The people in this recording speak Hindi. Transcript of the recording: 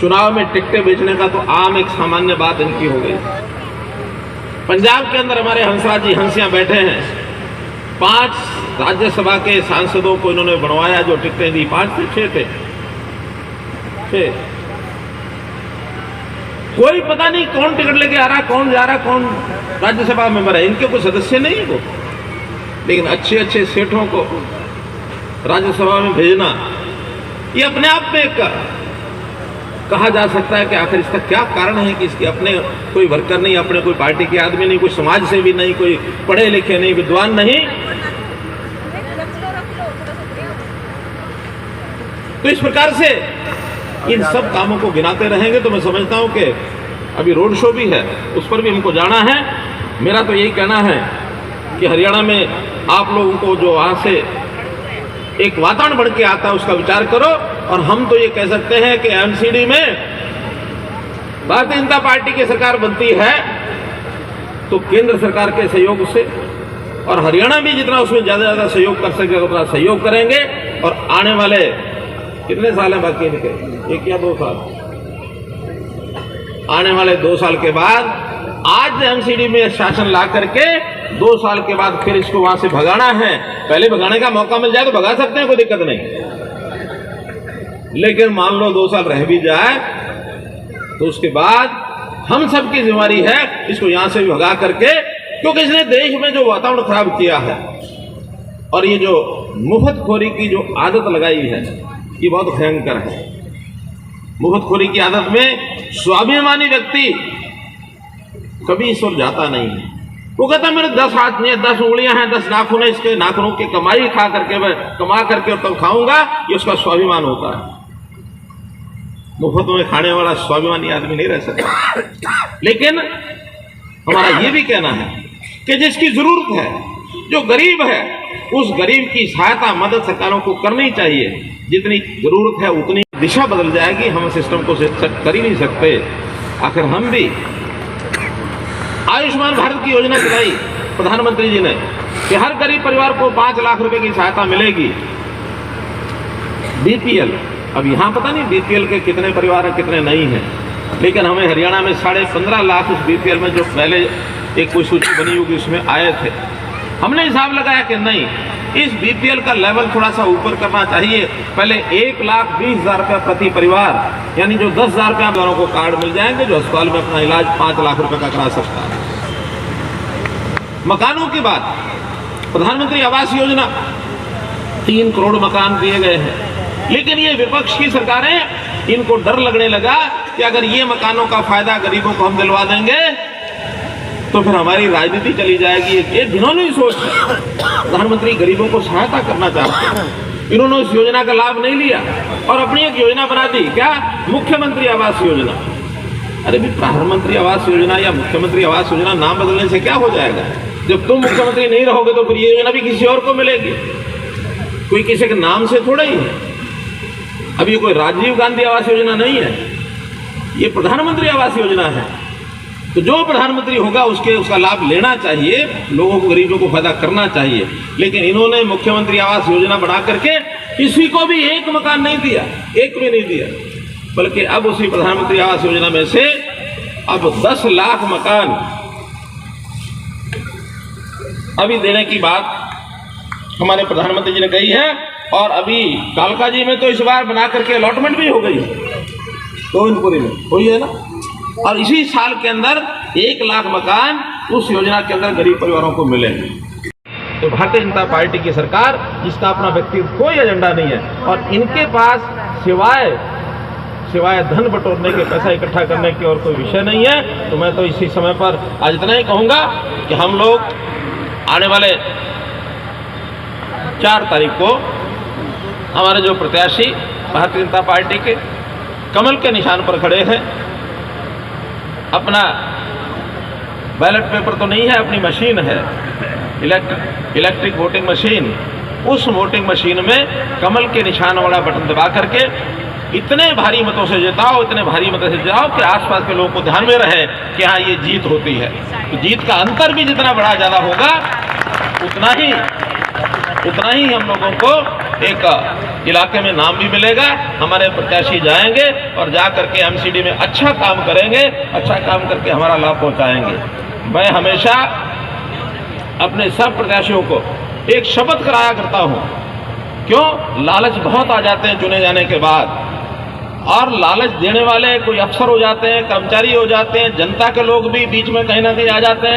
चुनाव में टिकटें बेचने का तो आम एक सामान्य बात इनकी हो गई। पंजाब के अंदर हमारे हंसराज जी हंसियां बैठे हैं, 5 राज्यसभा के सांसदों को इन्होंने बनवाया, जो टिकटें दी 5 थे 6 थे 6। कोई पता नहीं कौन टिकट लेके आ रहा, कौन जा रहा, कौन राज्यसभा मेंबर है, इनके कोई सदस्य नहीं है वो। लेकिन अच्छे अच्छे सेठों को राज्यसभा में भेजना, ये अपने आप में एक कहा जा सकता है कि आखिर इसका क्या कारण है कि इसके अपने कोई वर्कर नहीं, अपने कोई पार्टी के आदमी नहीं, कोई समाज सेवी नहीं, कोई पढ़े लिखे नहीं, विद्वान नहीं। तो इस प्रकार से इन सब कामों को गिनाते रहेंगे तो मैं समझता हूं कि अभी रोड शो भी है, उस पर भी हमको जाना है। मेरा तो यही कहना है कि हरियाणा में आप लोगों को जो वहां से एक वातावरण बढ़ के आता है उसका विचार करो। और हम तो ये कह सकते हैं कि एमसीडी में भारतीय जनता पार्टी की सरकार बनती है तो केंद्र सरकार के सहयोग से, और हरियाणा भी जितना उसमें ज्यादा ज्यादा सहयोग कर सके उतना सहयोग करेंगे। और आने वाले कितने साल हैं बाकी इनके, 1 या 2 साल, आने वाले 2 साल के बाद आज एमसीडी में शासन ला करके 2 साल के बाद फिर इसको वहां से भगाना है। पहले भगाने का मौका मिल जाए तो भगा सकते हैं, कोई दिक्कत नहीं। लेकिन मान लो 2 साल रह भी जाए तो उसके बाद हम सबकी जिम्मेदारी है इसको यहां से भी भगा करके, क्योंकि इसने देश में जो वातावरण खराब किया है और ये जो मुफ्तखोरी की जो आदत लगाई है ये बहुत भयंकर है। मुफ्तखोरी की आदत में स्वाभिमानी व्यक्ति कभी इस ओर जाता नहीं है। वो कहता मेरे 10 हाथ में 10 उंगलियां हैं, 10 नाखून है, इसके नाखूनों की कमाई खा करके मैं कमा करके और तब खाऊंगा, ये उसका स्वाभिमान होता है। मुफ्त में खाने वाला स्वाभिमानी आदमी नहीं रह सकता। लेकिन हमारा ये भी कहना है कि जिसकी जरूरत है, जो गरीब है, उस गरीब की सहायता मदद सरकारों को करनी चाहिए। जितनी जरूरत है उतनी दिशा बदल जाएगी, हम सिस्टम को कर ही नहीं सकते। आखिर हम भी आयुष्मान भारत की योजना चलाई प्रधानमंत्री जी ने कि हर गरीब परिवार को 5 लाख रुपए की सहायता मिलेगी। बीपीएल, अब यहां पता नहीं बीपीएल के कितने परिवार हैं कितने नहीं हैं, लेकिन हमें हरियाणा में 15.5 लाख उस बीपीएल में जो पहले एक कोई सूची बनी होगी उसमें आए थे। हमने हिसाब लगाया कि नहीं, इस बीपीएल का लेवल थोड़ा सा ऊपर करना चाहिए। पहले 1,20,000 रुपया प्रति परिवार, यानी जो 10,000 रुपया दोनों को कार्ड मिल जाएंगे, जो अस्पताल में अपना इलाज 5 लाख रुपए का करा सकता है। मकानों की बात, प्रधानमंत्री आवास योजना 3 करोड़ मकान दिए गए हैं, लेकिन ये विपक्ष की सरकारें, इनको डर लगने लगा कि अगर ये मकानों का फायदा गरीबों को हम दिलवा देंगे तो फिर हमारी राजनीति चली जाएगी। ये जिन्होंने सोच प्रधानमंत्री गरीबों को सहायता करना चाहते हैं, इन्होंने उस योजना का लाभ नहीं लिया और अपनी एक योजना बना दी, क्या, मुख्यमंत्री आवास योजना। अरे भी प्रधानमंत्री आवास योजना या मुख्यमंत्री आवास योजना नाम बदलने से क्या हो जाएगा? जब तुम मुख्यमंत्री नहीं रहोगे तो फिर ये योजना भी किसी और को मिलेगी, कोई किसी के नाम से थोड़ा ही है। अब ये कोई राजीव गांधी आवास योजना नहीं है, ये प्रधानमंत्री आवास योजना है। तो जो प्रधानमंत्री होगा उसका लाभ लेना चाहिए, लोगों को, गरीबों को फायदा करना चाहिए। लेकिन इन्होंने मुख्यमंत्री आवास योजना बना करके किसी को भी एक मकान नहीं दिया, एक भी नहीं दिया, बल्कि अब उसी प्रधानमंत्री आवास योजना में से अब 10 लाख मकान अभी देने की बात हमारे प्रधानमंत्री जी ने कही है। और अभी कालका जी में तो इस बार बना करके अलॉटमेंट भी हो गई है, गोविंदपुरी में हुई है ना। और इसी साल के अंदर 1 लाख मकान उस योजना के अंदर गरीब परिवारों को मिलेंगे। तो भारतीय जनता पार्टी की सरकार, जिसका अपना व्यक्तिगत कोई एजेंडा नहीं है और इनके पास सिवाय धन बटोरने के, पैसा इकट्ठा करने के और कोई विषय नहीं है। तो मैं तो इसी समय पर आज इतना ही कहूंगा कि हम लोग आने वाले 4 तारीख को हमारे जो प्रत्याशी भारतीय जनता पार्टी के कमल के निशान पर खड़े हैं, अपना बैलेट पेपर तो नहीं है, अपनी मशीन है, इलेक्ट्रिक वोटिंग मशीन, उस वोटिंग मशीन में कमल के निशान वाला बटन दबा करके इतने भारी मतों से जिताओ, इतने भारी मतों से जिताओ कि आसपास के लोगों को ध्यान में रहे कि हाँ ये जीत होती है। तो जीत का अंतर भी जितना बड़ा ज्यादा होगा उतना ही हम लोगों को एक इलाके में नाम भी मिलेगा, हमारे प्रत्याशी जाएंगे और जा करके एमसीडी में अच्छा काम करेंगे, अच्छा काम करके हमारा लाभ पहुंचाएंगे। मैं हमेशा अपने सब प्रत्याशियों को एक शपथ कराया करता हूं। क्यों? लालच बहुत आ जाते हैं चुने जाने के बाद, और लालच देने वाले कोई अफसर हो जाते हैं, कर्मचारी हो जाते हैं, जनता के लोग भी बीच में कहीं ना कहीं आ जाते हैं।